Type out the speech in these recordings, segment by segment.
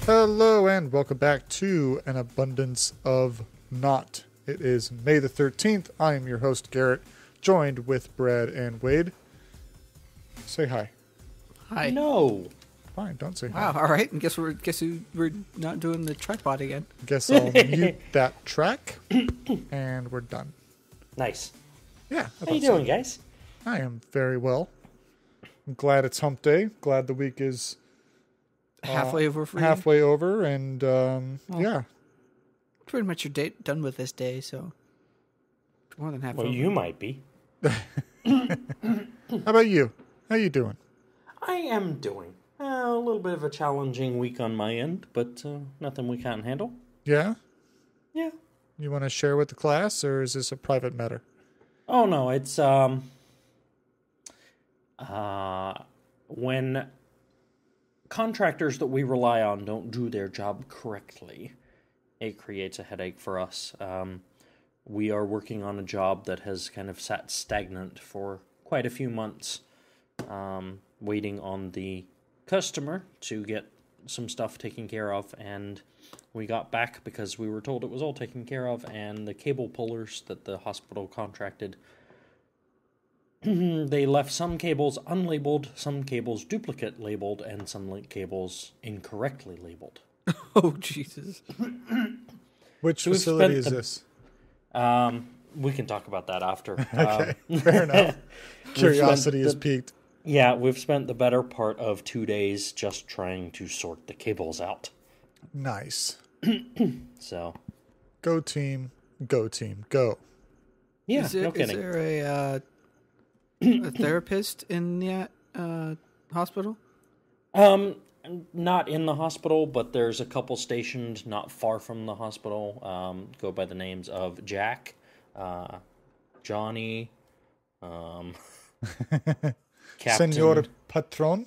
Hello and welcome back to An Abundance of Naught. It is May the 13th. I am your host, Garrett, joined with Brad and Wade. Say hi. Hi. No. Fine, don't say Wow, hi. all right. And guess we're not doing the tripod again. Guess I'll mute that track, and we're done. Nice. Yeah. How you doing, guys? I am very well. I'm glad it's hump day. Glad the week is Halfway over for you? halfway over, and yeah. Pretty much your date done with this day, so more than half Well, over. you might be. How about you? How you doing? I am doing a little bit of a challenging week on my end, but nothing we can't handle. Yeah? Yeah. You want to share with the class, or is this a private matter? Oh no, it's when contractors that we rely on don't do their job correctly, it creates a headache for us. We are working on a job that has kind of sat stagnant for quite a few months, waiting on the customer to get some stuff taken care of, and we got back because we were told it was all taken care of, and the cable pullers that the hospital contracted, they left some cables unlabeled, some cables duplicate labeled, and some link cables incorrectly labeled. Oh, Jesus. Which So we've facility is spent this? We can talk about that after. Okay, fair enough. Curiosity is piqued. Yeah, we've spent the better part of 2 days just trying to sort the cables out. Nice. So, Go team, go team, go. yeah, Is no kidding. there a therapist in the hospital? Not in the hospital, but there's a couple stationed not far from the hospital. Go by the names of Jack, Johnny, Captain. Senor Patron.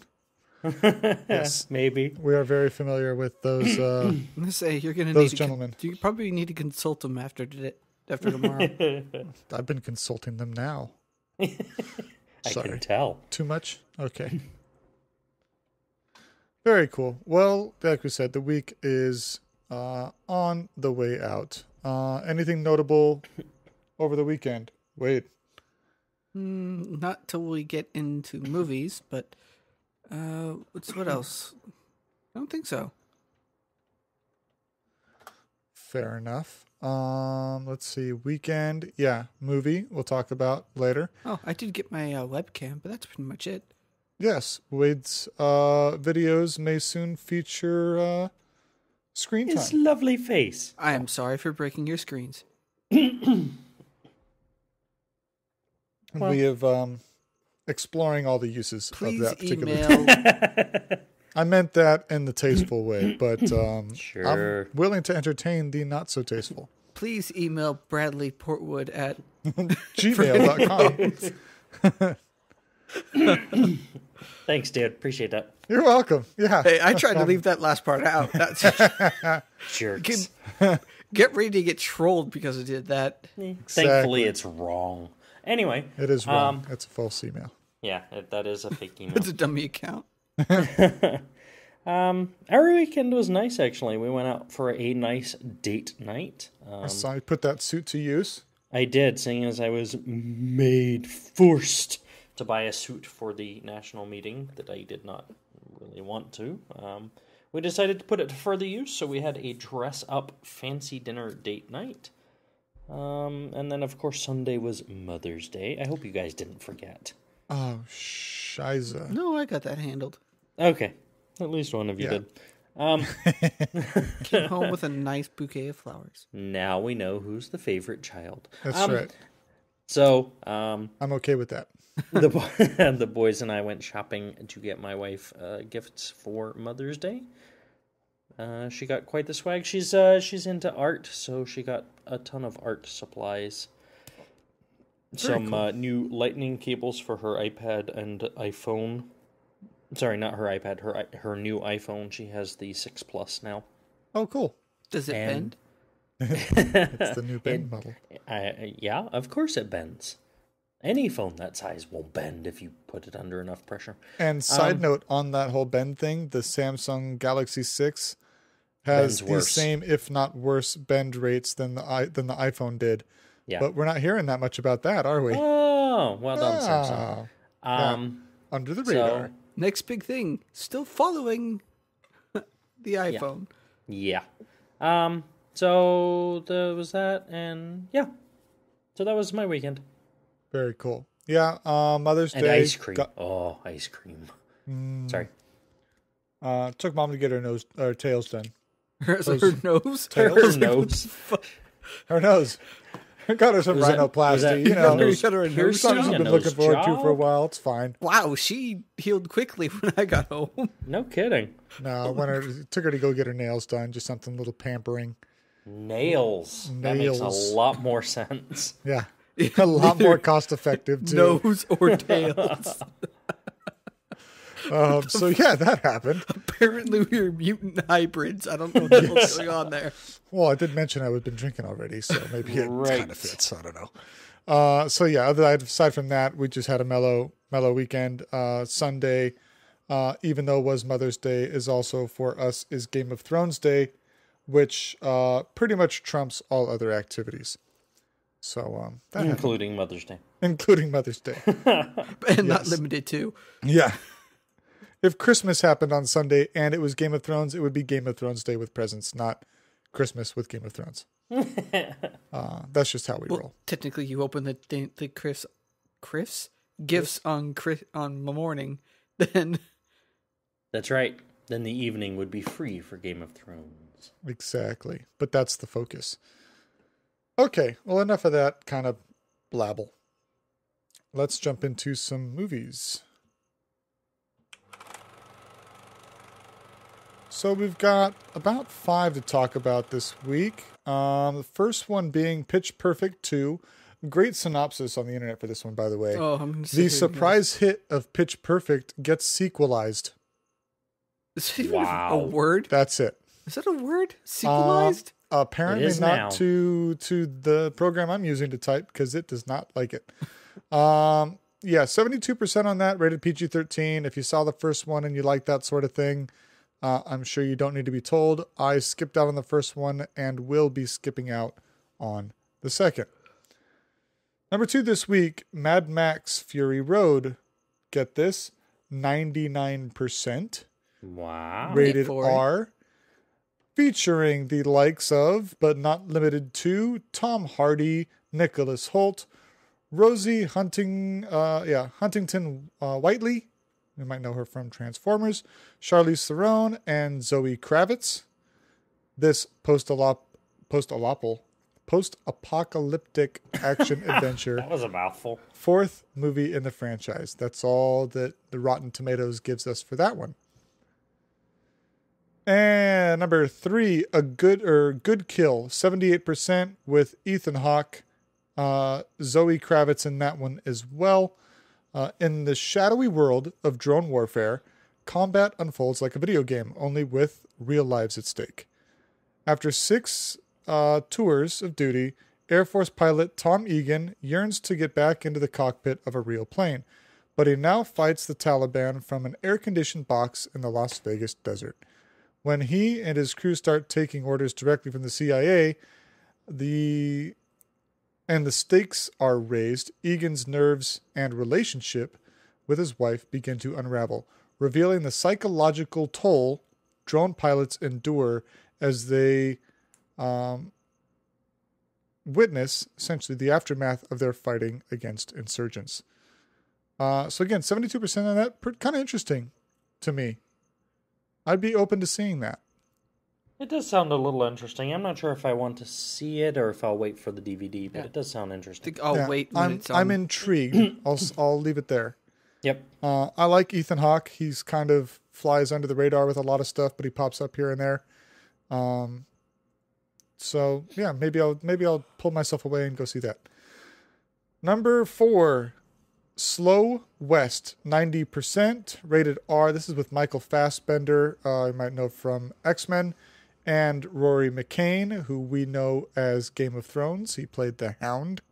Yes, Maybe. we are very familiar with those I'm gonna say you're gonna those need gentlemen. you probably need to consult them after tomorrow. I've been consulting them now. I Sorry. can tell. Too much? Okay. Very cool. Well, like we said, the week is on the way out. Anything notable over the weekend? Wait. Not till we get into movies, but what else? I don't think so. Fair enough. Let's see. Weekend. Yeah, movie we'll talk about later. Oh, I did get my webcam, but that's pretty much it. Yes, Wade's videos may soon feature screen His time. lovely face. I am sorry for breaking your screens. And we have exploring all the uses Please of that particular. email. I meant that in the tasteful way, but Sure. I'm willing to entertain the not so tasteful. Please email Bradley Portwood at gmail.com. Thanks, dude. Appreciate that. You're welcome. Yeah. Hey, I tried to leave that last part out. That's, Jerks. get ready to get trolled because I did that. Thankfully, it's wrong. Anyway. It is wrong. It's a false email. Yeah, that is a fake email. It's a dummy account. Our weekend was nice, actually. We went out for a nice date night. I saw you put that suit to use. I did, seeing as I was forced to buy a suit for the national meeting that I did not really want to. We decided to put it to further use, so we had a dress-up fancy dinner date night. And then, of course, Sunday was Mother's Day. I hope you guys didn't forget. Oh, shiza. No, I got that handled. Okay, at least one of you Yeah. did. Came home with a nice bouquet of flowers. Now we know who's the favorite child. That's right. So, I'm okay with that. the boys and I went shopping to get my wife gifts for Mother's Day. She got quite the swag. She's into art, so she got a ton of art supplies. Some new lightning cables for her iPad and iPhone. Sorry, not her iPad. Her new iPhone. She has the 6 Plus now. Oh, cool. Does it bend? It's the new bend model. Yeah, of course it bends. Any phone that size will bend if you put it under enough pressure. And side note on that whole bend thing, the Samsung Galaxy 6 has Bends the worse. same, if not worse, bend rates than the iPhone did. Yeah. But we're not hearing that much about that, are we? Oh, well done, Samsung. Yeah. Under the radar. So, Next big thing, still following the iPhone. yeah. So there was that, and yeah. So that was my weekend. Very cool. Yeah. Mother's And Day. ice cream. Ice cream. Sorry. Took mom to get her tails done. Her nose? Her nose. Her nose. Got her some Was that- rhinoplasty. was that You know, nose got her a nose piercing, something she's a been nose looking forward to job? for a while. It's fine. Wow, she healed quickly when I got home. No kidding. No, took her to go get her nails done. Just something a little pampering. Nails. That makes a Nails. lot more sense. Yeah. A lot more cost effective too. Nose or tails. So yeah, that happened. Apparently we were mutant hybrids. I don't know what was going on there. Well, I did mention I had been drinking already, so maybe it Right. kind of fits. I don't know. So yeah, aside from that, we just had a mellow weekend. Sunday, even though it was Mother's Day, is also for us is Game of Thrones Day, which pretty much trumps all other activities. So that happened, Including Mother's Day. including Mother's Day. And not limited to. Yeah. If Christmas happened on Sunday and it was Game of Thrones, it would be Game of Thrones Day with presents, not Christmas with Game of Thrones. That's just how we roll. Technically, you open the gifts on the morning, then That's right. Then the evening would be free for Game of Thrones. Exactly. But that's the focus. Okay, well, enough of that kind of blabble. Let's jump into some movies. So we've got about 5 to talk about this week. The first one being Pitch Perfect 2. Great synopsis on the internet for this one, by the way. I'm gonna sit The here surprise hit of Pitch Perfect gets sequelized. Is that even Wow. a word? That's it. Is that a word? Sequelized? Apparently It is not now. to the program I'm using to type because it does not like it. Yeah, 72% on that, rated PG-13. If you saw the first one and you like that sort of thing, I'm sure you don't need to be told. I skipped out on the first one and will be skipping out on the second. Number 2 this week, Mad Max Fury Road. Get this, 99%. Wow. Rated for it. R. Featuring the likes of, but not limited to, Tom Hardy, Nicholas Hoult, Rosie Huntington Whiteley. You might know her from Transformers. Charlize Theron and Zoe Kravitz. This post-apocalyptic action adventure. That was a mouthful. 4th movie in the franchise. That's all that the Rotten Tomatoes gives us for that one. And number 3, a good kill, 78% with Ethan Hawke, Zoe Kravitz in that one as well. In the shadowy world of drone warfare, combat unfolds like a video game, only with real lives at stake. After 6 tours of duty, Air Force pilot Tom Egan yearns to get back into the cockpit of a real plane, but he now fights the Taliban from an air-conditioned box in the Las Vegas desert. When he and his crew start taking orders directly from the CIA, the stakes are raised, Egan's nerves and relationship with his wife begin to unravel, revealing the psychological toll drone pilots endure as they witness, essentially, the aftermath of their fighting against insurgents. So again, 72% on that, kind of interesting to me. I'd be open to seeing that. It does sound a little interesting. I'm not sure if I want to see it or if I'll wait for the DVD, but it does sound I interesting. think I'll Yeah, wait when it's on. I'm intrigued. I'll leave it there. Yep. I like Ethan Hawke. He's kind of flies under the radar with a lot of stuff, but he pops up here and there. So yeah, maybe I'll pull myself away and go see that. Number 4, Slow West, 90%, rated R. This is with Michael Fassbender, you might know from X-Men, and Rory McCain, who we know as Game of Thrones. He played the Hound.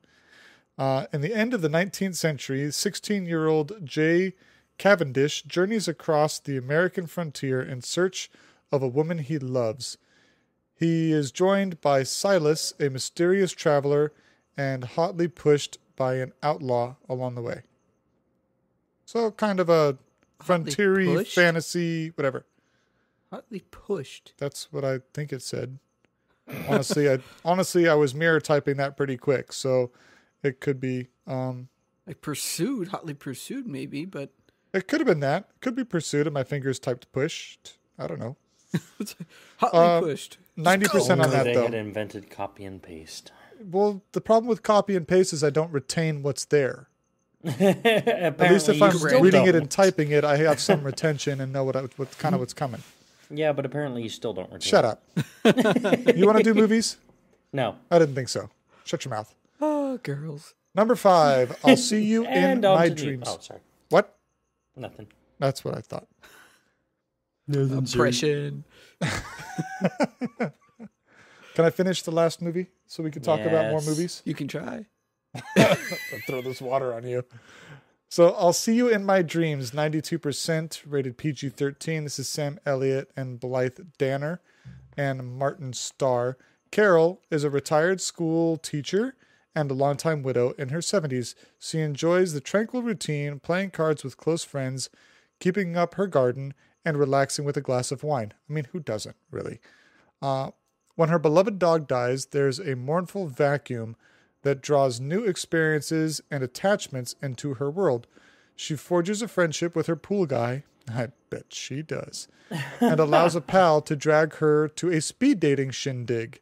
In the end of the 19th century, 16-year-old Jay Cavendish journeys across the American frontier in search of a woman he loves. He is joined by Silas, a mysterious traveler, and hotly pushed by an outlaw along the way. So kind of a frontier-y pushed? fantasy, whatever. Hotly pushed. That's what I think it said. Honestly, I was mirror typing that pretty quick, so it could be. Like pursued, hotly pursued, maybe, but It could have been that. Could be pursued, and my fingers typed pushed. I don't know. hotly pushed. 90% on Only that they though. had invented copy and paste. Well, the problem with copy and paste is I don't retain what's there. At least if you I'm still reading it don't. and typing it, I have some retention and know what's coming. Yeah, but apparently you still don't retain. Shut up. You want to do movies? No. I didn't think so. Shut your mouth. Oh, girls. Number 5. I'll see you in And on my to the- dreams. Oh, sorry. What? Nothing. That's what I thought. Oppression. Can I finish the last movie so we can talk about more Yes. movies? You can try. I'll throw this water on you. So I'll see you in my dreams. 92% rated PG-13. This is Sam Elliott and Blythe Danner and Martin Starr. Carol is a retired school teacher and a longtime widow in her 70s. She enjoys the tranquil routine, playing cards with close friends, keeping up her garden, and relaxing with a glass of wine. I mean, who doesn't, really? When her beloved dog dies, there's a mournful vacuum that draws new experiences and attachments into her world. She forges a friendship with her pool guy, I bet she does, and allows a pal to drag her to a speed dating shindig.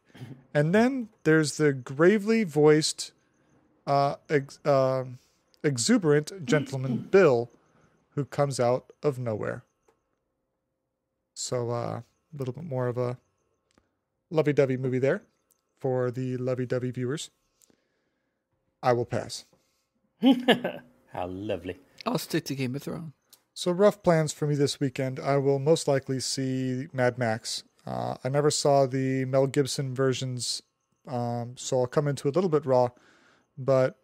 And then there's the gravely voiced, exuberant gentleman Bill, who comes out of nowhere. So a little bit more of a lovey-dovey movie there for the lovey-dovey viewers. I will pass. How lovely. I'll stick to Game of Thrones. So rough plans for me this weekend. I will most likely see Mad Max. I never saw the Mel Gibson versions, so I'll come into it a little bit raw, but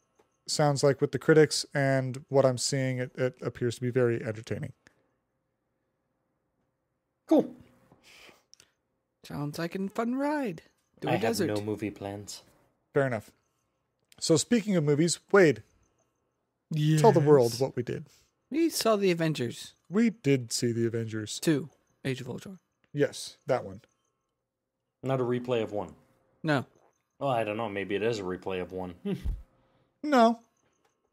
sounds like with the critics and what I'm seeing, it appears to be very entertaining. Cool. Sounds like a fun ride. I a have desert. no movie plans. Fair enough. So speaking of movies, Wade, tell the world what we did. We saw the Avengers We did see the Avengers. 2, Age of Ultron. Yes, that one. Not a replay of one. No. Well, I don't know. Maybe it is a replay of one. No.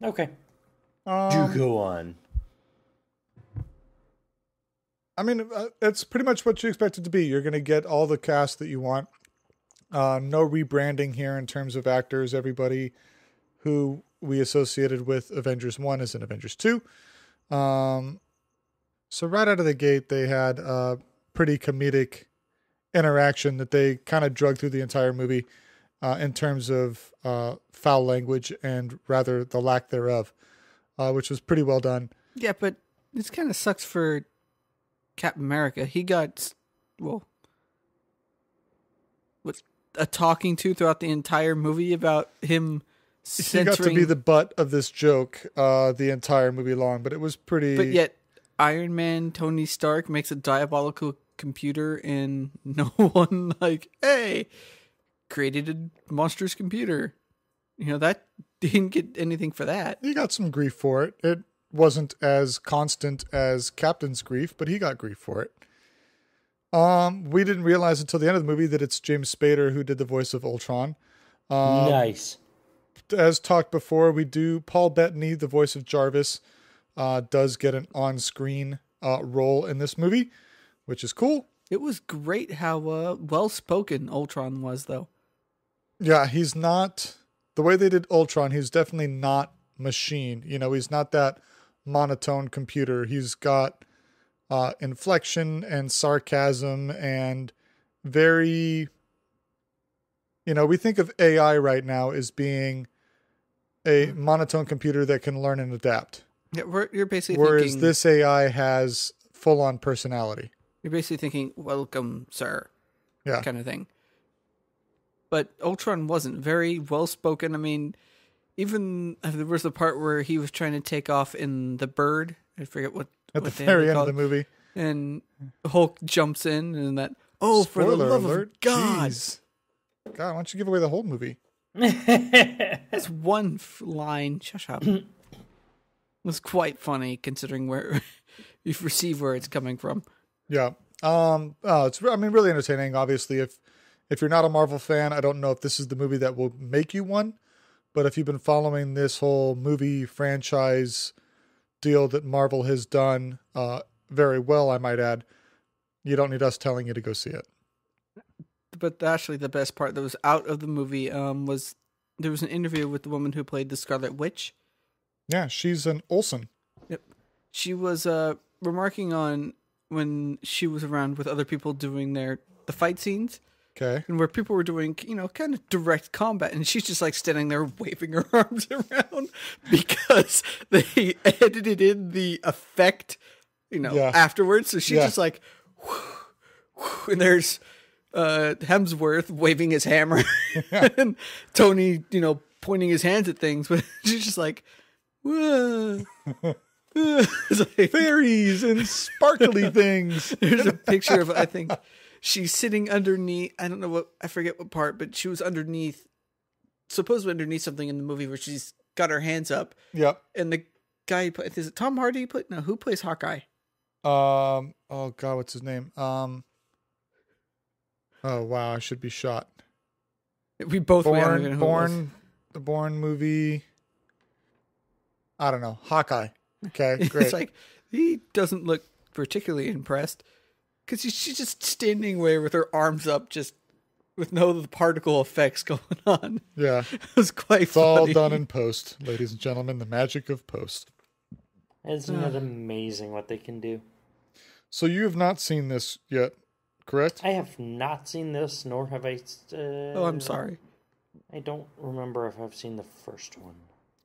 Okay. Do go on. I mean, it's pretty much what you expect it to be. You're going to get all the cast that you want. No rebranding here in terms of actors. Everybody who we associated with Avengers 1 is in Avengers 2. So right out of the gate, they had a pretty comedic interaction that they kind of drug through the entire movie in terms of foul language and rather the lack thereof, which was pretty well done. Yeah, but this kind of sucks for Captain America. He got, well, what's a talking to throughout the entire movie about him He got to be the butt of this joke the entire movie long, but it was pretty... But yet, Iron Man, Tony Stark makes a diabolical computer and no one, like, hey, created a monstrous computer. You know, that didn't get anything for that. He got some grief for it. It wasn't as constant as Captain's grief, but he got grief for it. We didn't realize until the end of the movie that it's James Spader who did the voice of Ultron. Nice. As talked before, Paul Bettany, the voice of Jarvis, does get an on-screen role in this movie, which is cool. It was great how well-spoken Ultron was, though. Yeah, he's not... The way they did Ultron, he's definitely not machine. You know, he's not that monotone computer. He's got inflection and sarcasm and very... You know, we think of AI right now as being a monotone computer that can learn and adapt. Yeah, you're basically Whereas thinking... this AI has full-on personality. You're basically thinking, welcome, sir, Yeah. kind of thing. But Ultron wasn't very well-spoken. I mean, even there was the part where he was trying to take off in the bird. I forget what At the they very had end of called. the movie. And Hulk jumps in and that, Oh, for the Spoiler love alert. of God. Jeez. God, why don't you give away the whole movie? That's one line. Shush up. It was quite funny considering where you perceive where it's coming from. Yeah. It's really entertaining. Obviously, if you're not a Marvel fan, I don't know if this is the movie that will make you one. But if you've been following this whole movie franchise deal that Marvel has done very well, I might add, you don't need us telling you to go see it. But actually, the best part that was out of the movie was there was an interview with the woman who played the Scarlet Witch. Yeah, she's an Olsen. Yep. She was remarking on when she was around with other people doing the fight scenes. Okay. And where people were doing, kind of direct combat. And she's just like standing there waving her arms around because they edited in the effect, afterwards. So she's just like, whoo, whoo, and there's Hemsworth waving his hammer and Tony, pointing his hands at things. But she's just like, whoa. It's like, fairies and sparkly things. There's a picture of, I think, she's sitting underneath, I forget what part, but she was supposedly underneath something in the movie where she's got her hands up. Yep. And the guy, is it Tom Hardy? No, who plays Hawkeye? Oh God, what's his name? Oh wow, I should be shot. We both the Bourne movie. I don't know. Hawkeye. Okay, great. It's like, he doesn't look particularly impressed. Because she's just standing there with her arms up, just with no particle effects going on. Yeah. It was quite funny. It's all done in post, ladies and gentlemen. The magic of post. Isn't it amazing what they can do? So you have not seen this yet, correct? I have not seen this, nor have I... oh, I'm sorry. I don't remember if I've seen the first one.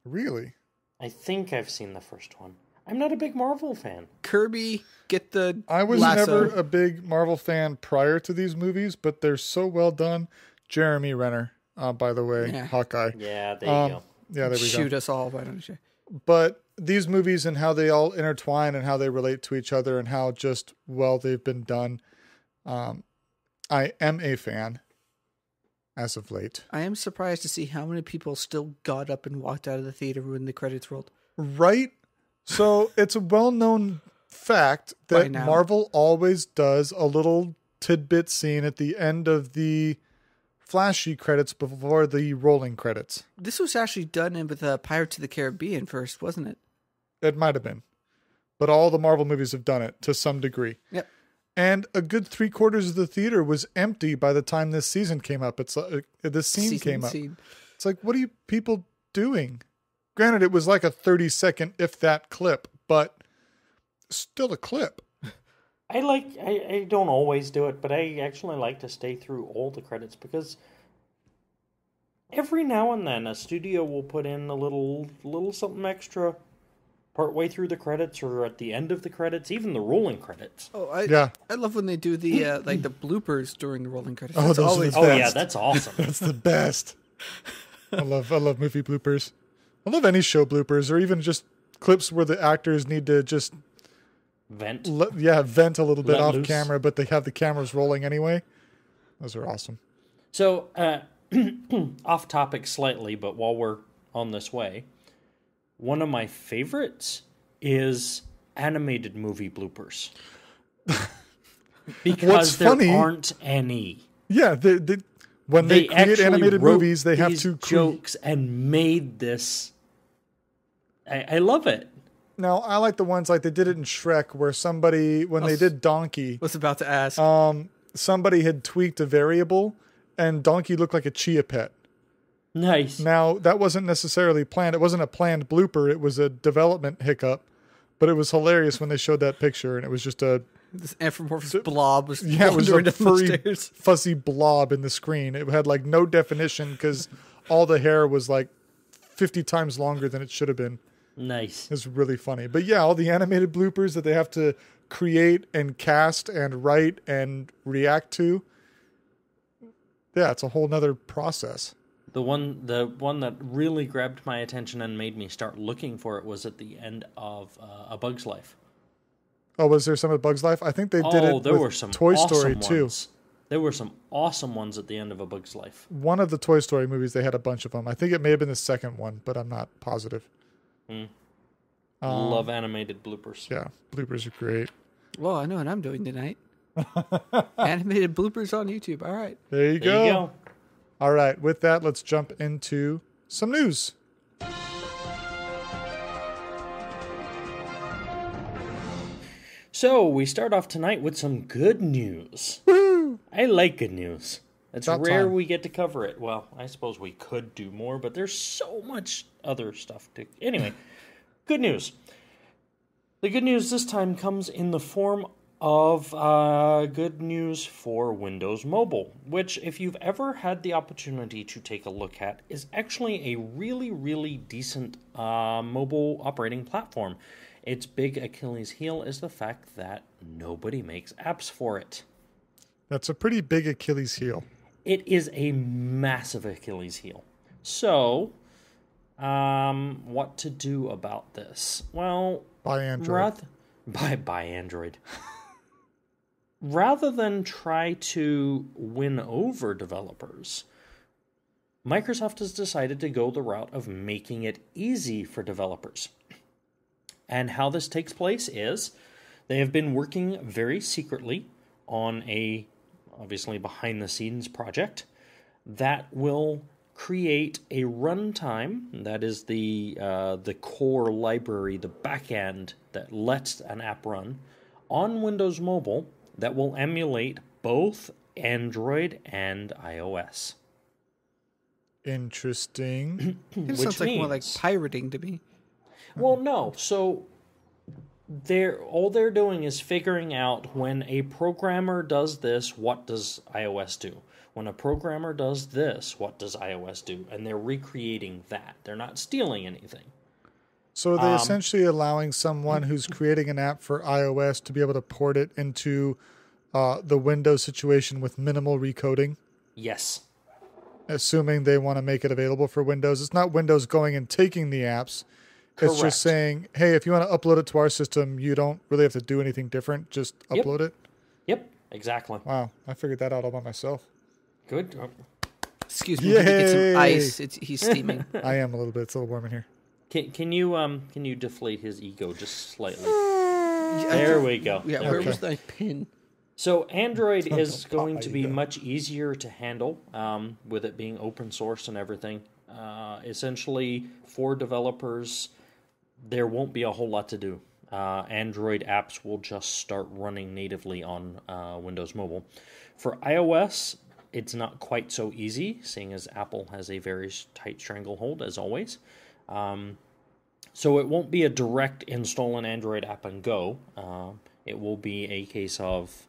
Really? I think I've seen the first one. I'm not a big Marvel fan. Kirby, get the I was lasso. never a big Marvel fan prior to these movies, but they're so well done. Jeremy Renner, by the way, Yeah. Hawkeye. Yeah, there you go. Yeah, there we go. Shoot us all, why don't you? But these movies and how they all intertwine and how they relate to each other and how just well they've been done, I am a fan as of late. I am surprised to see how many people still got up and walked out of the theater when the credits rolled. Right? So it's a well-known fact that Marvel always does a little tidbit scene at the end of the flashy credits before the rolling credits. This was actually done with Pirates of the Caribbean first, wasn't it? It might have been. But all the Marvel movies have done it to some degree. Yep. And a good 3/4 of the theater was empty by the time this season came up. It's this scene came up. It's like, what are you people doing? Granted, it was like a 30-second, if that, clip, but still a clip. I don't always do it, but I actually like to stay through all the credits because every now and then a studio will put in a little something extra partway through the credits or at the end of the credits, even the rolling credits. Oh, I love when they do the the bloopers during the rolling credits. Oh, those are the best. Oh yeah, that's awesome. That's the best. I love movie bloopers. I love any show bloopers or even just clips where the actors need to just vent a little bit off camera, but they have the cameras rolling anyway. Those are awesome. So, off topic slightly, but while we're on this way, one of my favorites is animated movie bloopers. Because there aren't any. Yeah, when they create animated movies, they have to jokes and made this. I love it. Now, I like the ones like they did it in Shrek, where somebody, when they did Donkey, was about to ask. Somebody had tweaked a variable, and Donkey looked like a chia pet. Nice. Now, that wasn't necessarily planned. It wasn't a planned blooper. It was a development hiccup. But it was hilarious when they showed that picture, and it was just this anthropomorphous blob was it was a furry, stairs. fuzzy blob in the screen. It had like no definition because all the hair was like 50 times longer than it should have been. Nice. It was really funny. But yeah, all the animated bloopers that they have to create and cast and write and react to. Yeah, it's a whole nother process. The one that really grabbed my attention and made me start looking for it was at the end of A Bug's Life. Oh, was there some of Bug's Life? I think they did it there with were some Toy awesome Story too. ones. There were some awesome ones at the end of A Bug's Life. One of the Toy Story movies, they had a bunch of them. I think it may have been the second one, but I'm not positive. Love animated bloopers. Yeah, bloopers are great. Well, I know what I'm doing tonight. Animated bloopers on YouTube. All right. There you go. All right. With that, let's jump into some news. So we start off tonight with some good news. Woo! I like good news. It's About rare time. we get to cover it. Well, I suppose we could do more, but there's so much other stuff to... Anyway, good news. The good news this time comes in the form of good news for Windows Mobile, which, if you've ever had the opportunity to take a look at, is actually a really, really decent mobile operating platform. Its big Achilles heel is the fact that nobody makes apps for it. That's a pretty big Achilles heel. It is a massive Achilles heel. So, what to do about this? Well, By Android. By Android. Rather than try to win over developers, Microsoft has decided to go the route of making it easy for developers. And how this takes place is they have been working very secretly on a, obviously behind-the-scenes project that will create a runtime, that is the core library, the backend that lets an app run, on Windows Mobile that will emulate both Android and iOS. Interesting. It sounds like more like pirating to me. Well, no. So all they're doing is figuring out when a programmer does this, what does iOS do? When a programmer does this, what does iOS do? And they're recreating that. They're not stealing anything. So are they essentially allowing someone who's creating an app for iOS to be able to port it into the Windows situation with minimal recoding? Yes. Assuming they want to make it available for Windows. It's not Windows going and taking the apps. It's Correct. just saying, hey, if you want to upload it to our system, you don't really have to do anything different. Just upload it. Yep, exactly. Wow, I figured that out all by myself. Good. Excuse me, let me get some ice. He's steaming. I am a little bit. It's a little warm in here. Can you deflate his ego just slightly? There we go. Yeah, There where we go. was my pin? So Android is Don't going pop to my be ego. much easier to handle with it being open source and everything. Essentially, for developers, there won't be a whole lot to do. Android apps will just start running natively on Windows Mobile. For iOS, it's not quite so easy, seeing as Apple has a very tight stranglehold, as always. So it won't be a direct install an Android app and go. It will be a case of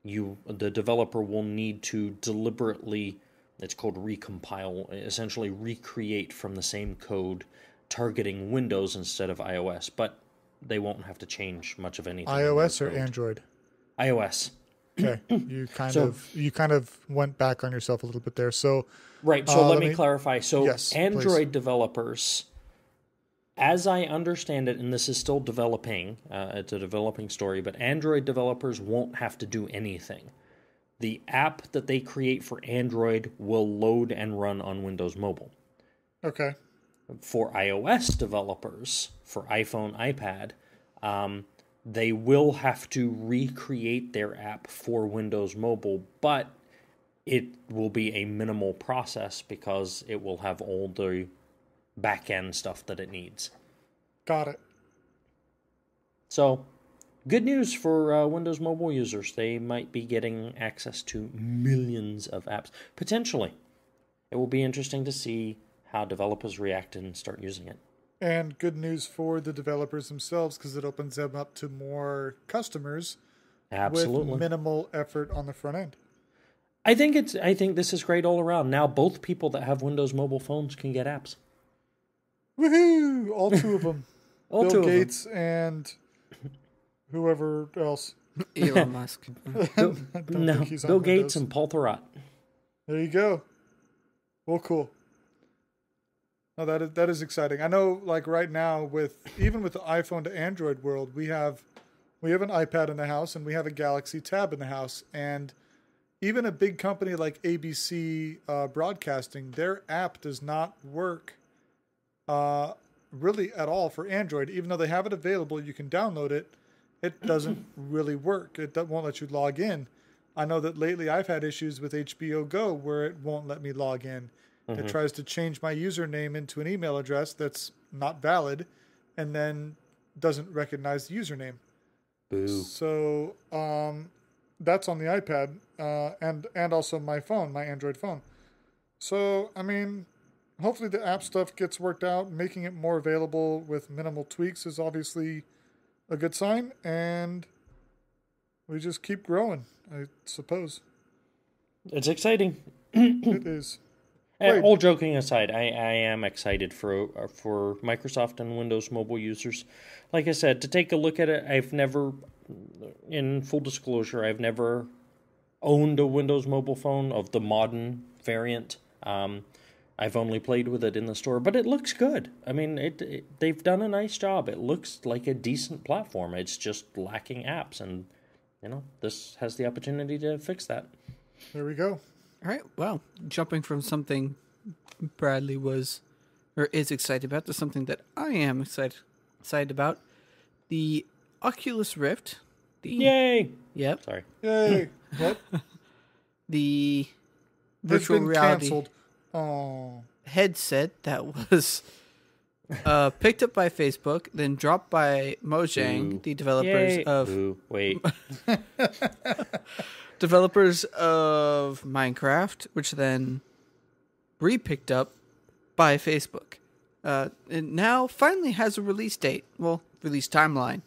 the developer will need to deliberately, it's called recompile, essentially recreate from the same code targeting Windows instead of iOS, but they won't have to change much of anything. iOS or Android? iOS. Okay, you kind of went back on yourself a little bit there. So Right, so let me clarify. So yes, Android developers, as I understand it, and this is still developing, it's a developing story, but Android developers won't have to do anything. The app that they create for Android will load and run on Windows Mobile. Okay. For iOS developers, for iPhone, iPad, they will have to recreate their app for Windows Mobile, but it will be a minimal process because it will have all the back-end stuff that it needs. Got it. So, good news for Windows Mobile users. They might be getting access to millions of apps. Potentially. It will be interesting to see how developers react and start using it. And good news for the developers themselves because it opens them up to more customers Absolutely. with minimal effort on the front end. I think this is great all around. Now both people that have Windows Mobile phones can get apps. Woohoo! All two of them. All Bill two Gates and whoever else. Elon Musk. I don't No, think he's on Bill Windows. Gates and Paul Thurrott. There you go. Well, cool. No, that is exciting. I know, like right now, even with the iPhone to Android world, we have an iPad in the house and we have a Galaxy Tab in the house, and even a big company like ABC Broadcasting, their app does not work really at all for Android. Even though they have it available, you can download it. It doesn't really work. It won't let you log in. I know that lately I've had issues with HBO Go where it won't let me log in. It tries to change my username into an email address that's not valid and then doesn't recognize the username. Boo. So that's on the iPad and also my phone, my Android phone. So, I mean, hopefully the app stuff gets worked out. Making it more available with minimal tweaks is obviously a good sign, and we just keep growing, I suppose. It's exciting. It is. All joking aside, I am excited for Microsoft and Windows mobile users. Like I said, to take a look at it, I've never, in full disclosure, I've never owned a Windows mobile phone of the modern variant. I've only played with it in the store, but it looks good. I mean, they've done a nice job. It looks like a decent platform. It's just lacking apps, and this has the opportunity to fix that. There we go. All right. Well, jumping from something Bradley was or is excited about to something that I am excited about, the Oculus Rift. Yay! Yep. Sorry. Yay! What? The It's virtual been reality canceled. Oh. headset that was picked up by Facebook, then dropped by Mojang, Ooh. the developers Yay. of Ooh, wait. developers of Minecraft, which then re-picked up by Facebook. And now finally has a release date. Well, release timeline.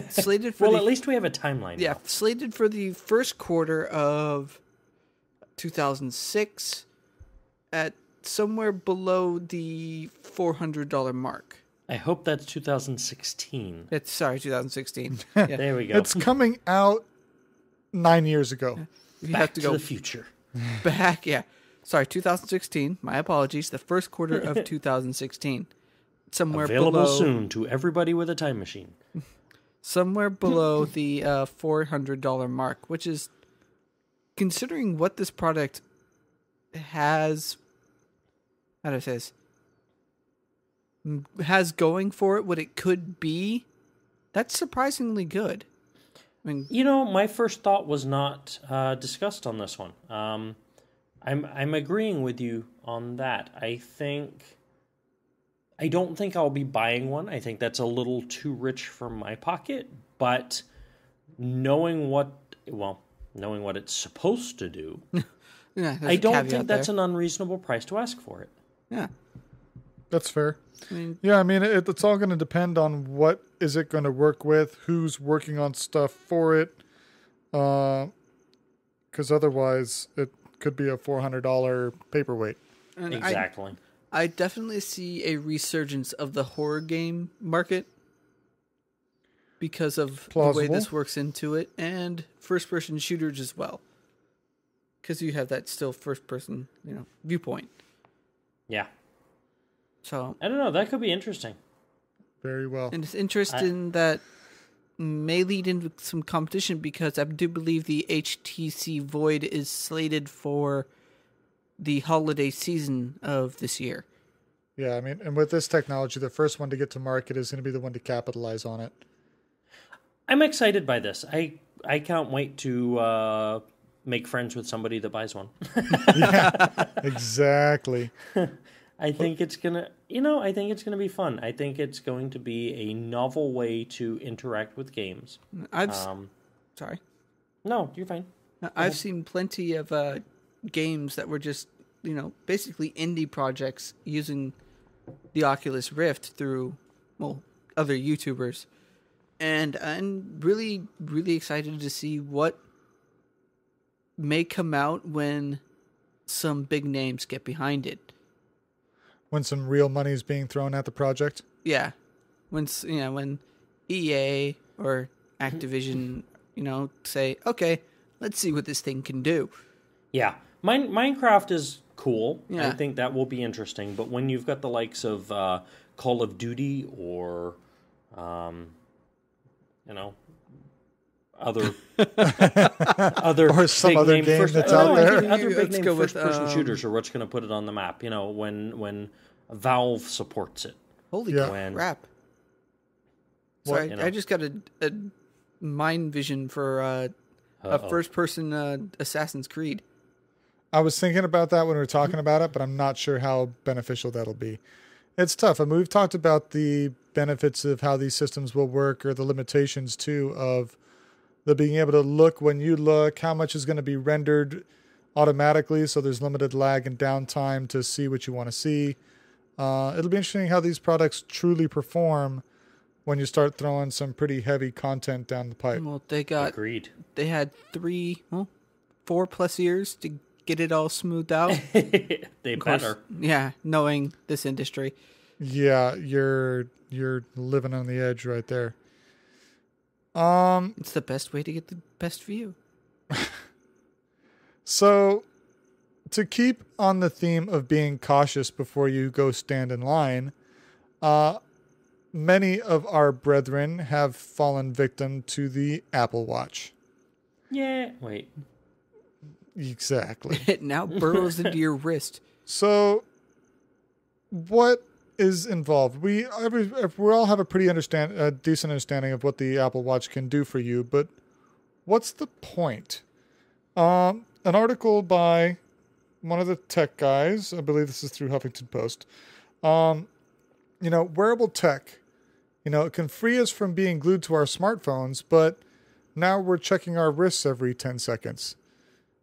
Slated for At least we have a timeline. Yeah, now. slated for the first quarter of 2006 at somewhere below the $400 mark. I hope that's 2016. 2016. Yeah. There we go. It's coming out 9 years ago. You Back have to to go the future. back. Yeah. Sorry, 2016. My apologies. The first quarter of 2016. Somewhere Available below, soon to everybody with a time machine. somewhere below the $400 mark, which is, considering what this product has, how do I say this, has going for it, what it could be, that's surprisingly good. I mean, My first thought was not discussed on this one. I'm agreeing with you on that. I don't think I'll be buying one. I think that's a little too rich for my pocket. But knowing what it's supposed to do, yeah, I don't think that's an unreasonable price to ask for it. Yeah. That's fair. I mean, It's all going to depend on what is it going to work with, who's working on stuff for it, because otherwise it could be a $400 paperweight. and Exactly. I definitely see a resurgence of the horror game market because of the way Plausible. this works into it, and first-person shooters as well. Because you have that still first-person, viewpoint. Yeah. So, I don't know. That could be interesting. Very well. and it's interesting that may lead into some competition because I do believe the HTC Void is slated for the holiday season of this year. Yeah, I mean, and with this technology, the first one to get to market is going to be the one to capitalize on it. I'm excited by this. I can't wait to make friends with somebody that buys one. Exactly. I think it's gonna be fun. I think it's going to be a novel way to interact with games. Sorry. No, you're fine. I've seen plenty of games that were just, basically indie projects using the Oculus Rift through, other YouTubers. And I'm really, really excited to see what may come out when some big names get behind it. When some real money is being thrown at the project. Yeah. When EA or Activision, say, okay, let's see what this thing can do. Yeah, Minecraft is cool. Yeah. I think that will be interesting. But when you've got the likes of Call of Duty or, other Other Or some big other name game first, that's no, out I there. think other big Let's name go with, first-person shooters are what's going to put it on the map. You know, when Valve supports it. Holy Yeah. crap! Sorry, You know. I just got a mind vision for a first-person Assassin's Creed. I was thinking about that when we were talking about it, but I'm not sure how beneficial that'll be. It's tough. I mean, we've talked about the benefits of how these systems will work, or the limitations too of the being able to look when you look, how much is going to be rendered automatically, so there's limited lag and downtime to see what you want to see. It'll be interesting how these products truly perform when you start throwing some pretty heavy content down the pipe. Well, Agreed. they had 4+ years to get it all smoothed out. They Of course, better. yeah, knowing this industry. Yeah, you're living on the edge right there. It's the best way to get the best view. So, to keep on the theme of being cautious before you go stand in line, many of our brethren have fallen victim to the Apple Watch. Yeah. Wait. Exactly. It now burrows into your wrist. So, what is involved? We all have a pretty decent understanding of what the Apple Watch can do for you, but what's the point? An article by one of the tech guys, I believe this is through Huffington Post. Wearable tech, it can free us from being glued to our smartphones, but now we're checking our wrists every 10 seconds.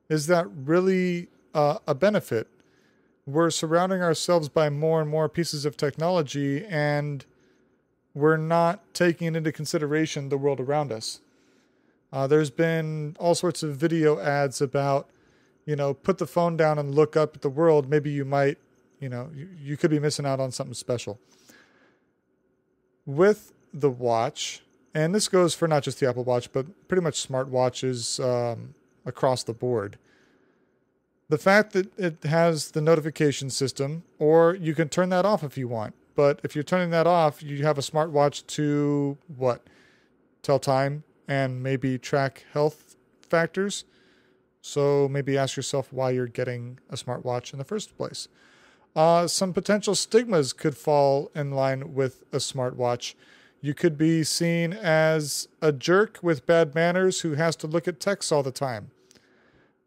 Is that really a benefit? We're surrounding ourselves by more and more pieces of technology, and we're not taking into consideration the world around us. There's been all sorts of video ads about, put the phone down and look up at the world. Maybe you might, you could be missing out on something special. With the watch, and this goes for not just the Apple Watch, but pretty much smartwatches across the board. The fact that it has the notification system, or you can turn that off if you want. But if you're turning that off, you have a smartwatch to tell time and maybe track health factors. So maybe ask yourself why you're getting a smartwatch in the first place. Some potential stigmas could fall in line with a smartwatch. You could be seen as a jerk with bad manners who has to look at texts all the time.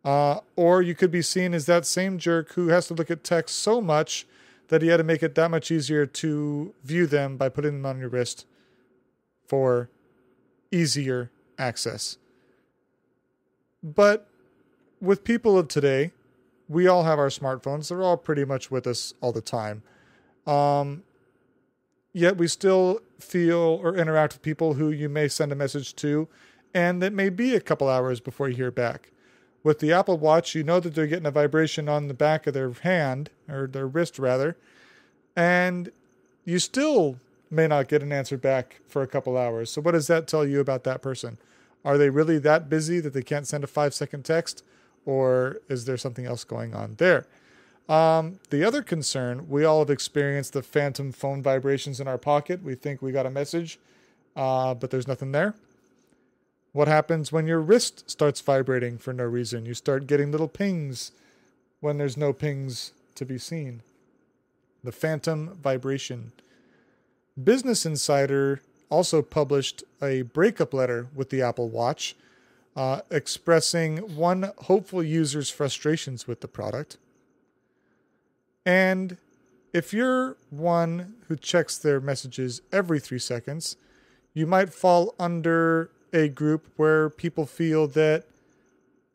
Or you could be seen as that same jerk who has to look at text so much that he had to make it that much easier to view them by putting them on your wrist for easier access. But with people of today, we all have our smartphones. They're all pretty much with us all the time. Yet we still feel or interact with people who you may send a message to, and it may be a couple hours before you hear back. With the Apple Watch, you know that they're getting a vibration on the back of their hand, or their wrist rather, and you still may not get an answer back for a couple hours. So what does that tell you about that person? Are they really that busy that they can't send a 5-second text? Or is there something else going on there? The other concern, we all have experienced the phantom phone vibrations in our pocket. We think we got a message, but there's nothing there. What happens when your wrist starts vibrating for no reason? You start getting little pings when there's no pings to be seen. The phantom vibration. Business Insider also published a breakup letter with the Apple Watch, expressing one hopeful user's frustrations with the product. And if you're one who checks their messages every 3 seconds, you might fall under a group where people feel that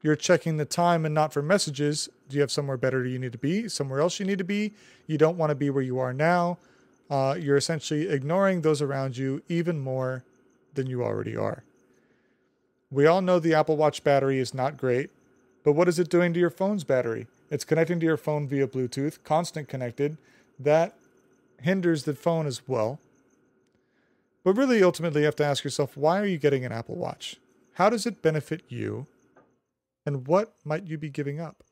you're checking the time and not for messages. Do you have somewhere better you need to be? Somewhere else you need to be? You don't want to be where you are now. You're essentially ignoring those around you even more than you already are. We all know the Apple Watch battery is not great, but what is it doing to your phone's battery? It's connecting to your phone via Bluetooth, constant connected. That hinders the phone as well. But really, ultimately, you have to ask yourself, why are you getting an Apple Watch? How does it benefit you? And what might you be giving up?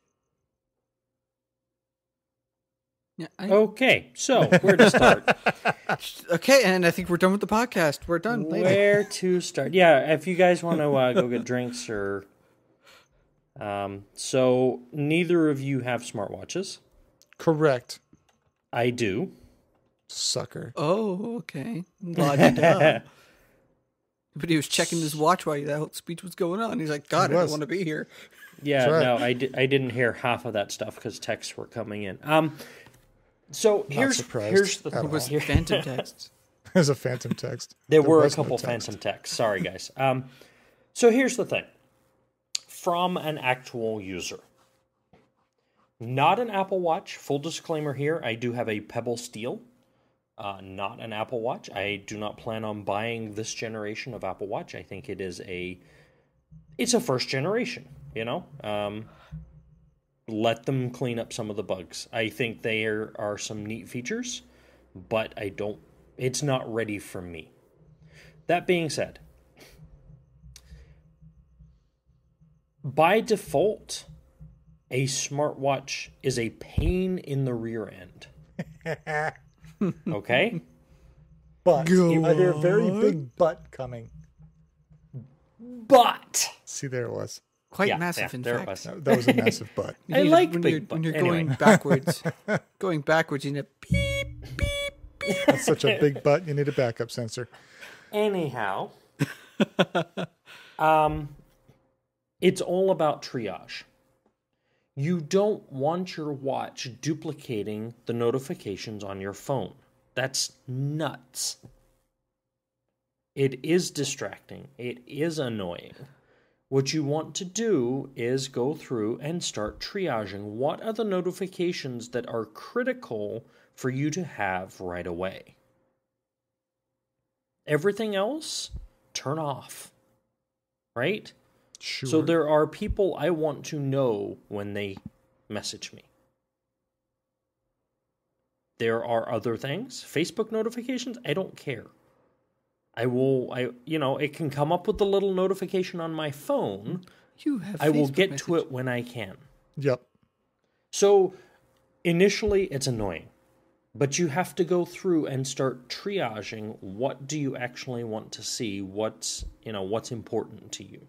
Yeah. Okay, so where to start? Okay, and I think we're done with the podcast. We're done. Later. Where to start? Yeah, if you guys want to go get drinks or... so neither of you have smartwatches. Correct. I do. Sucker. Oh, okay. La-di-da. But he was checking his watch while that whole speech was going on. He's like, God, I don't want to be here. Yeah, right. no, I didn't hear half of that stuff because texts were coming in. So here's the It was phantom texts. There's a phantom text. There were a was no couple text. phantom texts. Sorry, guys. So here's the thing. From an actual user. Not an Apple Watch. Full disclaimer here, I do have a Pebble Steel. Not an Apple Watch. I do not plan on buying this generation of Apple Watch. I think it's a first generation, you know? Let them clean up some of the bugs. I think there are some neat features, but it's not ready for me. That being said, by default, a smartwatch is a pain in the rear end. Okay? But are there a very big butt coming? But See, there it was. Quite massive, in there it fact. was. That was a massive butt. You I need like when big you're, butt. when you're Anyway. going backwards. Going backwards, you need a beep, beep. That's such a big butt. You need a backup sensor. Anyhow, it's all about triage. You don't want your watch duplicating the notifications on your phone. That's nuts. It is distracting. It is annoying. What you want to do is go through and start triaging. What are the notifications that are critical for you to have right away? Everything else, turn off. Right? Sure. So there are people I want to know when they message me. There are other things. Facebook notifications, I don't care. It can come up with the little notification on my phone. You have I will Facebook get message. to it when I can. Yep. So initially it's annoying, but you have to go through and start triaging what do you actually want to see, what's important to you.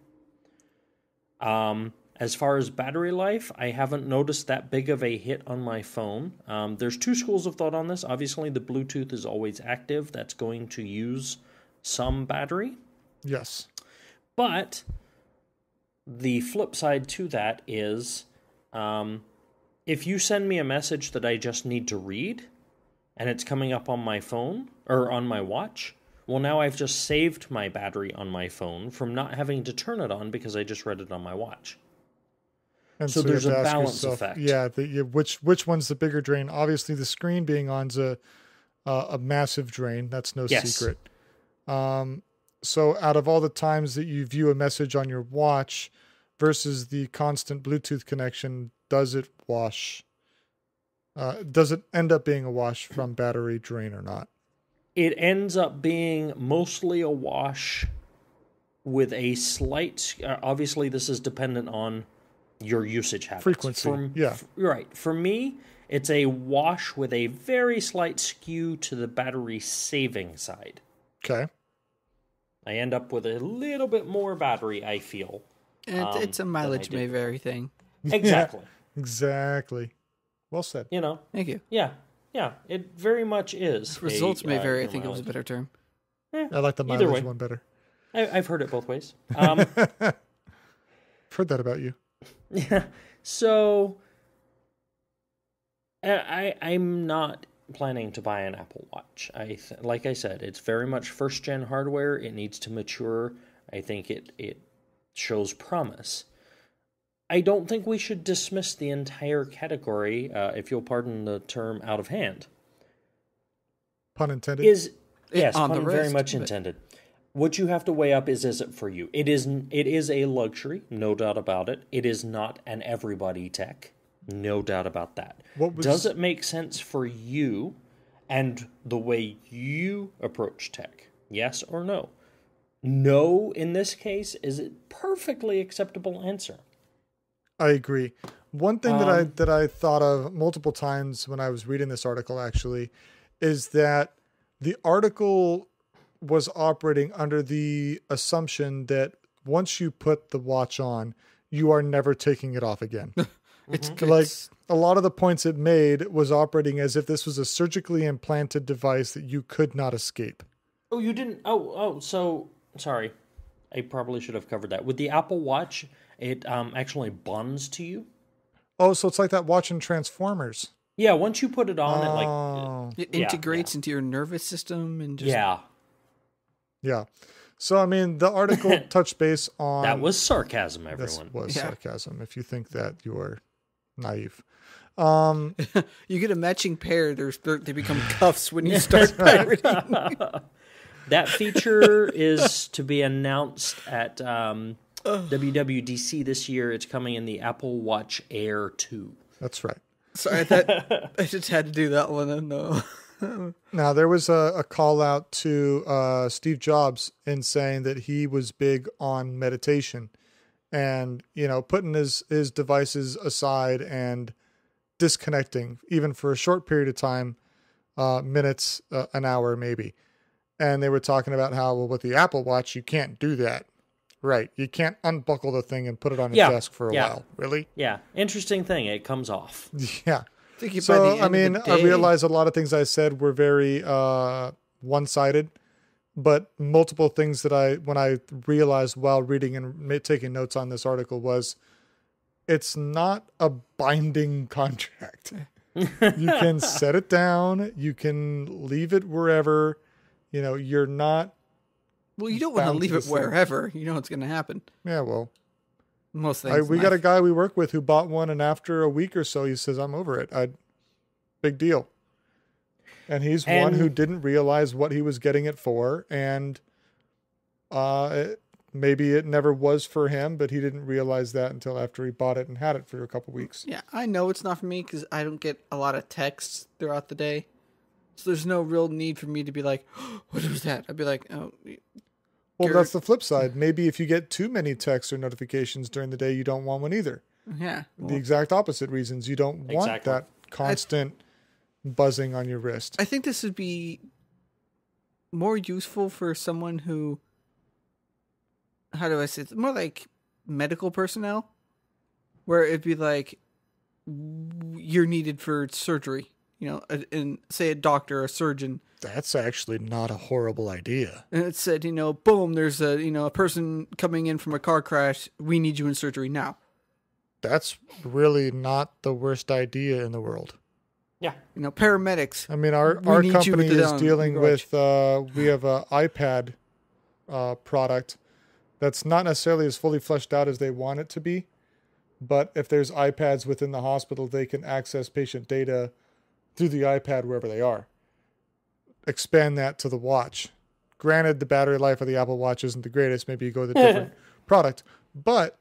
As far as battery life, I haven't noticed that big of a hit on my phone. There's two schools of thought on this. Obviously, the Bluetooth is always active. That's going to use some battery. Yes. But the flip side to that is if you send me a message that I just need to read and it's coming up on my phone or on my watch, well, now I've just saved my battery on my phone from not having to turn it on because I just read it on my watch. And So you there's have to a ask balance effect. Yeah, which one's the bigger drain? Obviously, the screen being on's a massive drain. That's no secret. So out of all the times that you view a message on your watch versus the constant Bluetooth connection, does it wash? Does it end up being a wash from battery drain or not? It ends up being mostly a wash with a slight... obviously, this is dependent on your usage habits. Frequency, yeah. Right. For me, it's a wash with a very slight skew to the battery saving side. Okay. I end up with a little bit more battery, I feel. It's a mileage may vary thing. Exactly. Yeah, exactly. Well said. You know? Thank you. Yeah. Yeah. It very much is. Results may vary. I think it was a mileage. better term. I like the Either mileage way. one better. I've heard it both ways. I've heard that about you. Yeah. So I'm not planning to buy an Apple Watch. Like I said, it's very much first gen hardware. It needs to mature. I think it shows promise. I don't think we should dismiss the entire category, if you'll pardon the term, out of hand. Pun intended. Yes, on the pun very wrist, much but- intended. What you have to weigh up is it for you? It is a luxury, no doubt about it. It is not an everybody tech, no doubt about that. Does it make sense for you and the way you approach tech? Yes or no? No, in this case, is a perfectly acceptable answer. I agree. One thing that I thought of multiple times when I was reading this article actually is that the article was operating under the assumption that once you put the watch on, you are never taking it off again. It's Like a lot of the points it made was operating as if this was a surgically implanted device that you could not escape. Oh, you didn't. So sorry. I probably should have covered that. With the Apple Watch, it actually bonds to you. Oh, so it's like that watch in Transformers. Yeah, once you put it on, it integrates into your nervous system and just Yeah. So, I mean, the article touched base on... That was sarcasm, everyone. This was sarcasm. If you think that, you are naive. You get a matching pair. They become cuffs when you start pirating. That feature is to be announced at WWDC this year. It's coming in the Apple Watch Air 2. That's right. Sorry, I just had to do that one. No. Now, there was a call out to Steve Jobs in saying that he was big on meditation and, putting his devices aside and disconnecting, even for a short period of time, minutes, an hour maybe. And they were talking about how, well, with the Apple Watch, you can't do that. Right. You can't unbuckle the thing and put it on your desk for a while. Really? Yeah. Interesting thing. It comes off. Yeah. So, I realized a lot of things I said were very one-sided, but multiple things that when I realized while reading and taking notes on this article was, it's not a binding contract. You can set it down. You can leave it wherever. You're not. Well, you don't want to leave it wherever. You know what's going to happen. Yeah, well. Most things. We got a guy we work with who bought one, and after a week or so, he says, I'm over it. Big deal. And he's one who didn't realize what he was getting it for, and maybe it never was for him, but he didn't realize that until after he bought it and had it for a couple weeks. Yeah, I know it's not for me because I don't get a lot of texts throughout the day. So there's no real need for me to be like, oh, what was that? I'd be like, oh. Well, that's the flip side. Maybe if you get too many texts or notifications during the day, you don't want one either. Yeah. The exact opposite reasons. You don't want that constant buzzing on your wrist. I think this would be more useful for someone who, how do I say it? More like medical personnel, where it'd be like, you're needed for surgery. And say a doctor, a surgeon. That's actually not a horrible idea. And it said, boom, there's a person coming in from a car crash. We need you in surgery now. That's really not the worst idea in the world. Yeah. Paramedics. I mean, our company is dealing with, we have an iPad product that's not necessarily as fully fleshed out as they want it to be. But if there's iPads within the hospital, they can access patient data through the iPad wherever they are. Expand that to the watch. Granted, the battery life of the Apple Watch isn't the greatest. Maybe you go with a different product. But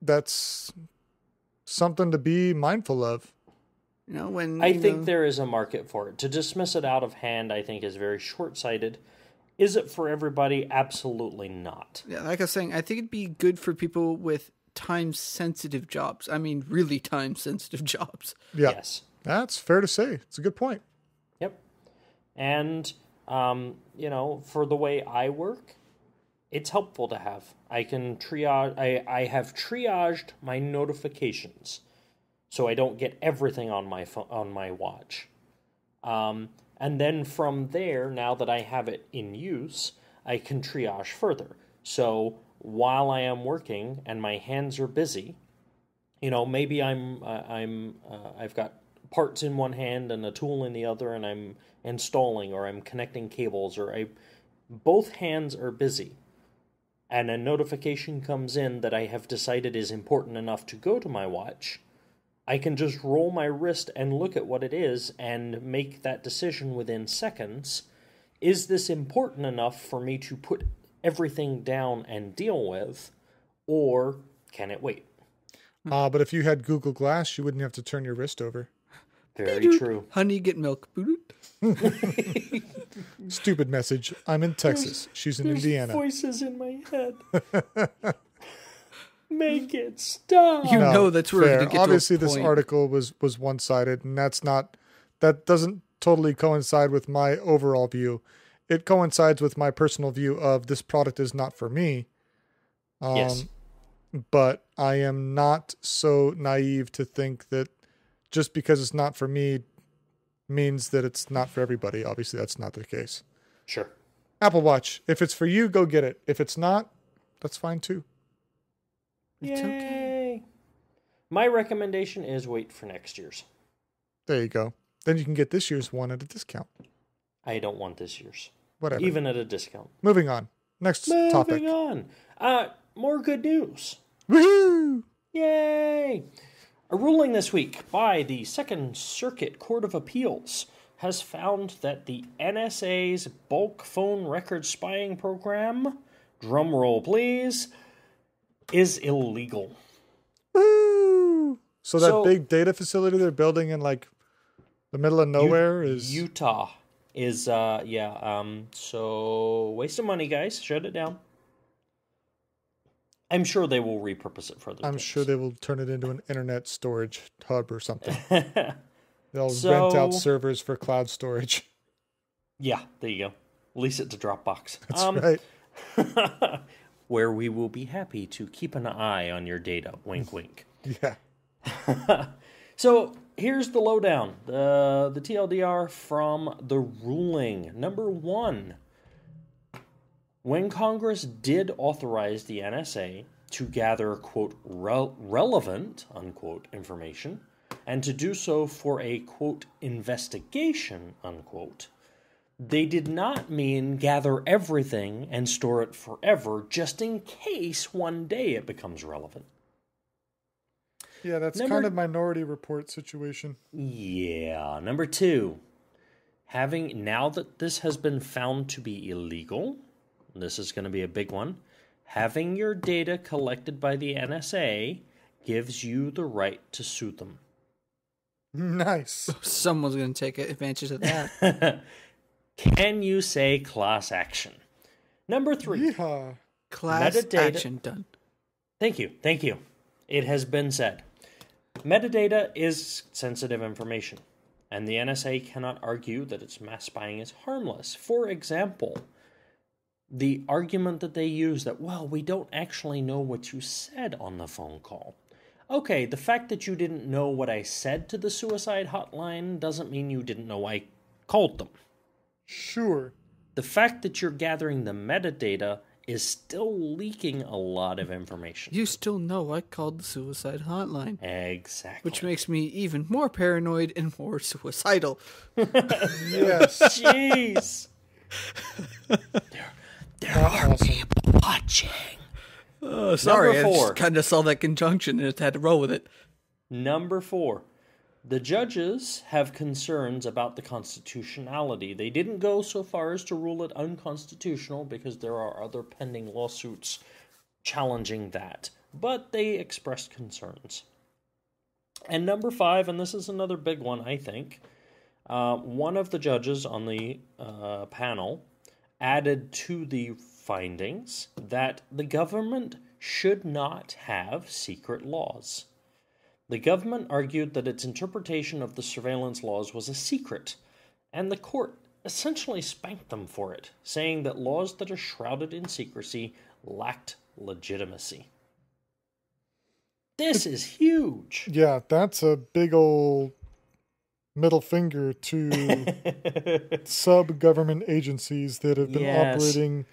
that's something to be mindful of. I think there is a market for it. To dismiss it out of hand, I think, is very short-sighted. Is it for everybody? Absolutely not. Yeah, like I was saying, I think it'd be good for people with time-sensitive jobs. I mean, really time-sensitive jobs. Yeah. Yes. That's fair to say. It's a good point. Yep. And, for the way I work, it's helpful to have. I can triage. I have triaged my notifications, so I don't get everything on my phone, on my watch. And then from there, now that I have it in use, I can triage further. So while I am working and my hands are busy, maybe I've got parts in one hand and a tool in the other, and I'm installing or I'm connecting cables, or both hands are busy, and a notification comes in that I have decided is important enough to go to my watch. I can just roll my wrist and look at what it is and make that decision within seconds. Is this important enough for me to put everything down and deal with, or can it wait? But if you had Google Glass, you wouldn't have to turn your wrist over. Very true. Honey, get milk. Stupid message. I'm in Texas. She's in Indiana. Voices in my head. Make it stop. You know that's where we're fair. going to get Obviously, to a this point. article was one-sided, and that doesn't totally coincide with my overall view. It coincides with my personal view of this product is not for me. Yes. But I am not so naive to think that just because it's not for me means that it's not for everybody. Obviously, that's not the case. Sure. Apple Watch, if it's for you, go get it. If it's not, that's fine too. It's Yay. okay. My recommendation is wait for next year's. There you go. Then you can get this year's one at a discount. I don't want this year's. Whatever. Even at a discount. Moving on. Next topic. Moving on. More good news. Woohoo! Yay! A ruling this week by the Second Circuit Court of Appeals has found that the NSA's bulk phone record spying program, drumroll please, is illegal. Woo! So that So- big data facility they're building in like the middle of nowhere is Utah is so waste of money, guys. Shut it down. I'm sure they will repurpose it for other I'm things. sure they will turn it into an internet storage hub or something. They'll So- rent out servers for cloud storage. Yeah, there you go. Lease it to Dropbox. That's right. Where we will be happy to keep an eye on your data. Wink, wink. Yeah. So here's the lowdown, the TLDR from the ruling. Number 1, when Congress did authorize the NSA to gather, quote, relevant, unquote, information, and to do so for a, quote, investigation, unquote, they did not mean gather everything and store it forever just in case one day it becomes relevant. Yeah, that's Number- kind of Minority Report situation. Yeah. Number 2, now that this has been found to be illegal, this is going to be a big one, having your data collected by the NSA gives you the right to sue them. Nice. Someone's going to take advantage of that. Can you say class action? Number 3. Yeehaw. Class Metadata. action done. Thank you. It has been said. Metadata is sensitive information, and the NSA cannot argue that its mass spying is harmless. For example, the argument that they use that, well, we don't actually know what you said on the phone call. Okay, the fact that you didn't know what I said to the suicide hotline doesn't mean you didn't know I called them. Sure. The fact that you're gathering the metadata is still leaking a lot of information. You still know I called the suicide hotline. Exactly. Which makes me even more paranoid and more suicidal. Yes. Jeez. there are Awesome. people watching. Sorry, I Number 4. just kind of saw that conjunction and just had to roll with it. Number 4. The judges have concerns about the constitutionality. They didn't go so far as to rule it unconstitutional because there are other pending lawsuits challenging that. But they expressed concerns. And number 5, and this is another big one, I think, one of the judges on the panel added to the findings that the government should not have secret laws. The government argued that its interpretation of the surveillance laws was a secret, and the court essentially spanked them for it, saying that laws that are shrouded in secrecy lacked legitimacy. This is huge. Yeah, that's a big old middle finger to sub-government agencies that have been Yes. operating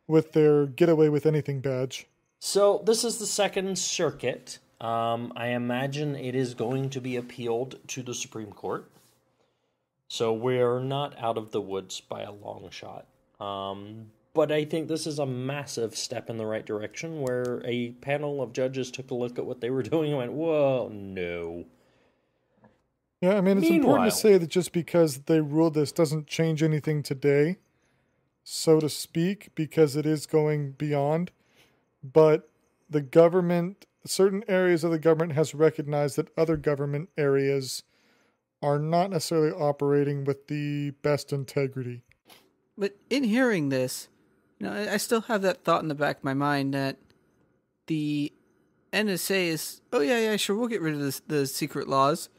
with their get away with anything badge. So this is the Second Circuit. I imagine it is going to be appealed to the Supreme Court. So we're not out of the woods by a long shot. But I think this is a massive step in the right direction where a panel of judges took a look at what they were doing and went, whoa, no. Yeah, I mean, it's important Meanwhile- to say that just because they ruled this doesn't change anything today, so to speak, because it is going beyond. But the government, certain areas of the government has recognized that other government areas are not necessarily operating with the best integrity. But in hearing this, I still have that thought in the back of my mind that the NSA is, oh yeah, sure, we'll get rid of the secret laws.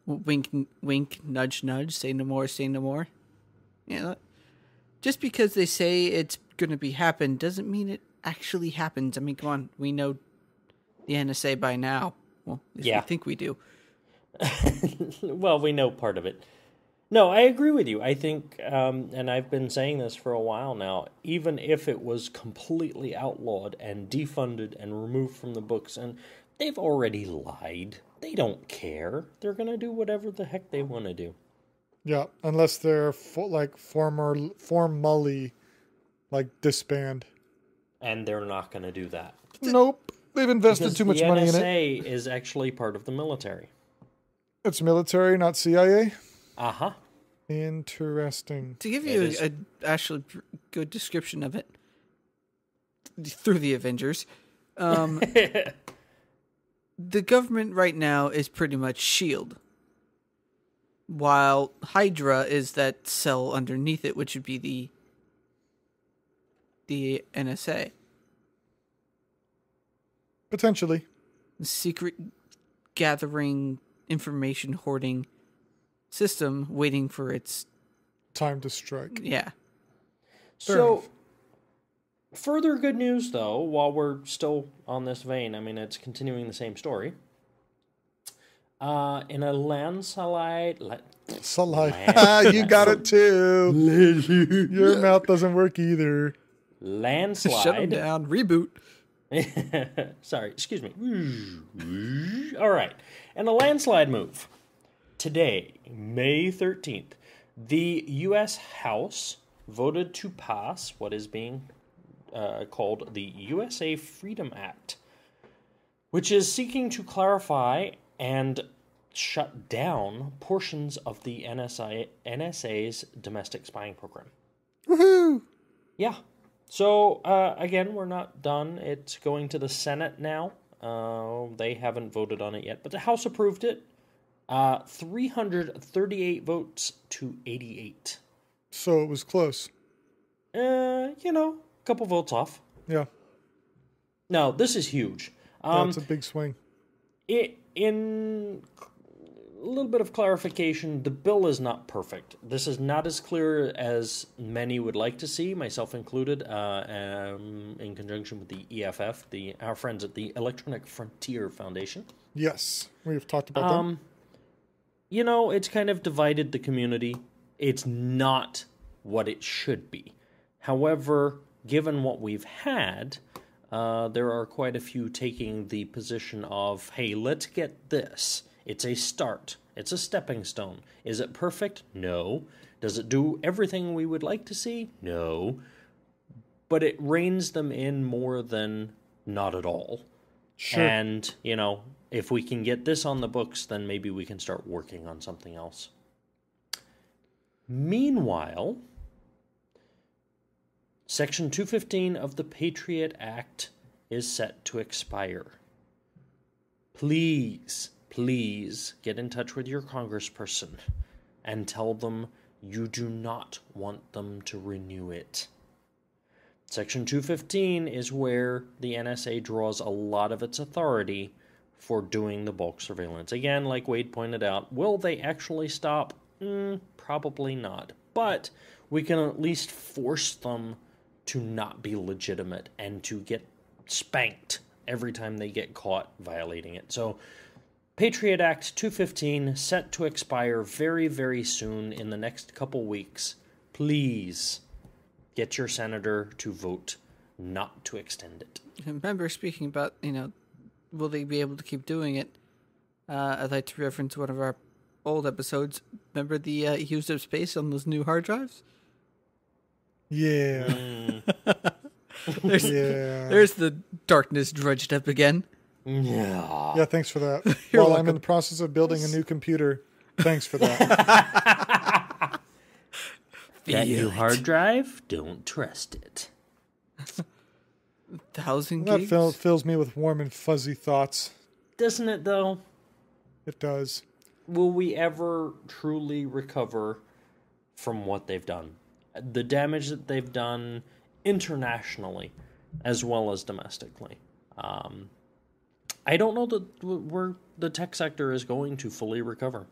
Wink, wink, nudge, nudge, say no more, say no more. You know, just because they say it's going to be happen doesn't mean it actually happens. I mean, come on, we know the NSA by now. Well, at least we think we do. Well, we know part of it. No, I agree with you. I think, and I've been saying this for a while now, even if it was completely outlawed and defunded and removed from the books, and they've already lied. They don't care. They're going to do whatever the heck they want to do. Yeah, unless they're formally disband. And they're not going to do that. Nope. They've invested too much money in it. The NSA is actually part of the military. It's military, not CIA? Uh-huh. Interesting. To give you a actually good description of it, through the Avengers, the government right now is pretty much S.H.I.E.L.D., while Hydra is that cell underneath it, which would be the NSA. Potentially. Secret gathering, information hoarding system waiting for its time to strike. Yeah. So, further good news, though, while we're still on this vein, I mean, it's continuing the same story. In a landslide... You got it, too. Your mouth doesn't work either. Landslide. Shut them down. Reboot. Sorry, excuse me. All right. And a landslide move. Today, May 13th, the U.S. House voted to pass what is being called the USA Freedom Act, which is seeking to clarify and shut down portions of the NSA's domestic spying program. Woohoo! Yeah. So, again, we're not done. It's going to the Senate now. They haven't voted on it yet, but the House approved it. 338 votes to 88. So it was close. A couple votes off. Yeah. No, this is huge. That's a big swing. In a little bit of clarification, the bill is not perfect. This is not as clear as many would like to see, myself included, in conjunction with the EFF, our friends at the Electronic Frontier Foundation. Yes, we've talked about them. It's kind of divided the community. It's not what it should be. However, given what we've had, there are quite a few taking the position of, hey, let's get this. It's a start. It's a stepping stone. Is it perfect? No. Does it do everything we would like to see? No. But it reins them in more than not at all. Sure. And, if we can get this on the books, then maybe we can start working on something else. Meanwhile, Section 215 of the Patriot Act is set to expire. Please get in touch with your congressperson and tell them you do not want them to renew it. Section 215 is where the NSA draws a lot of its authority for doing the bulk surveillance. Again, like Wade pointed out, will they actually stop? Probably not. But we can at least force them to not be legitimate and to get spanked every time they get caught violating it. So, Patriot Act 215 set to expire very, very soon in the next couple weeks. Please get your senator to vote not to extend it. Remember, speaking about, will they be able to keep doing it? I'd like to reference one of our old episodes. Remember the used up space on those new hard drives? Yeah. There's the darkness drudged up again. Yeah, thanks for that. You're While welcome. I'm in the process of building a new computer, thanks for that. That new hard drive, don't trust it. 1,000 That gigs? fills me with warm and fuzzy thoughts. Doesn't it, though? It does. Will we ever truly recover from what they've done? The damage that they've done internationally as well as domestically. I don't know that where the tech sector is going to fully recover.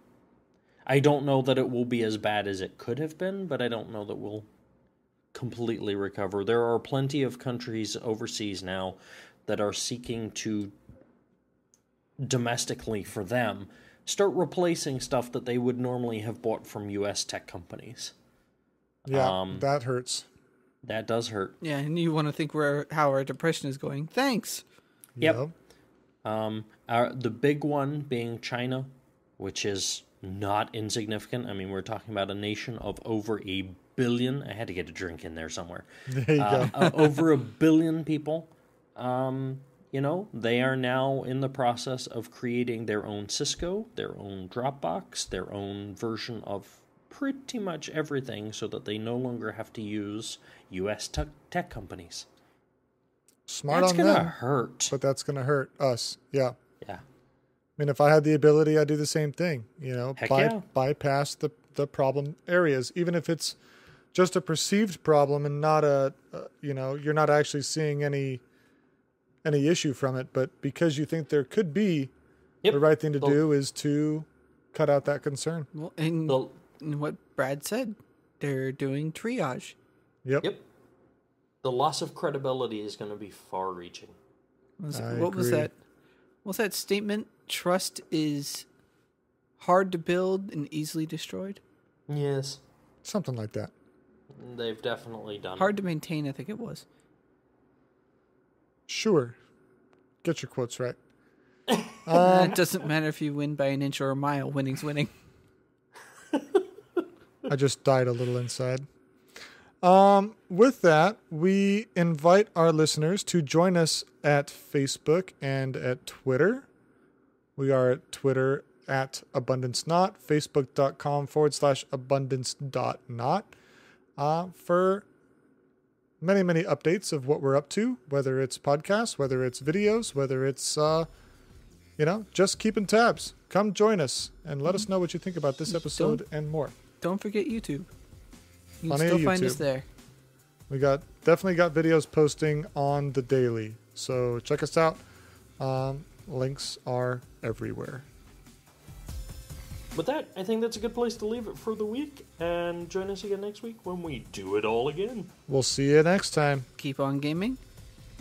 I don't know that it will be as bad as it could have been, but I don't know that we'll completely recover. There are plenty of countries overseas now that are seeking to, domestically for them, start replacing stuff that they would normally have bought from U.S. tech companies. Yeah, that hurts. That does hurt. Yeah, and you want to think how our depression is going. Thanks. Yep. The big one being China, which is not insignificant. I mean, we're talking about a nation of over 1 billion. I had to get a drink in there somewhere. There you go. Over 1 billion people. They are now in the process of creating their own Cisco, their own Dropbox, their own version of pretty much everything so that they no longer have to use U.S. tech companies. Smart that's on gonna them. hurt. But that's going to hurt us. Yeah. Yeah. I mean, if I had the ability, I'd do the same thing. Heck yeah. Bypass the problem areas, even if it's just a perceived problem and not you're not actually seeing any issue from it. But because you think there could be, the right thing to do is to cut out that concern. Well, and what Brad said, they're doing triage. Yep. The loss of credibility is going to be far-reaching. What was that? What's that statement? Trust is hard to build and easily destroyed? Yes. Something like that. They've definitely done hard to maintain, I think it was. Sure. Get your quotes right. It doesn't matter if you win by an inch or a mile. Winning's winning. I just died a little inside. With that, we invite our listeners to join us at Facebook and at Twitter. We are at Twitter at Abundance Not, Facebook.com/abundance.not, for many, many updates of what we're up to, whether it's podcasts, whether it's videos, whether it's, just keeping tabs. Come join us and let us know what you think about this episode and more. Don't forget YouTube. You can Plenty still of find us YouTube. there. We definitely got videos posting on the daily. So check us out. Links are everywhere. With that, I think that's a good place to leave it for the week. And join us again next week when we do it all again. We'll see you next time. Keep on gaming.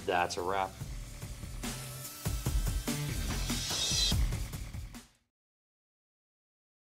That's a wrap.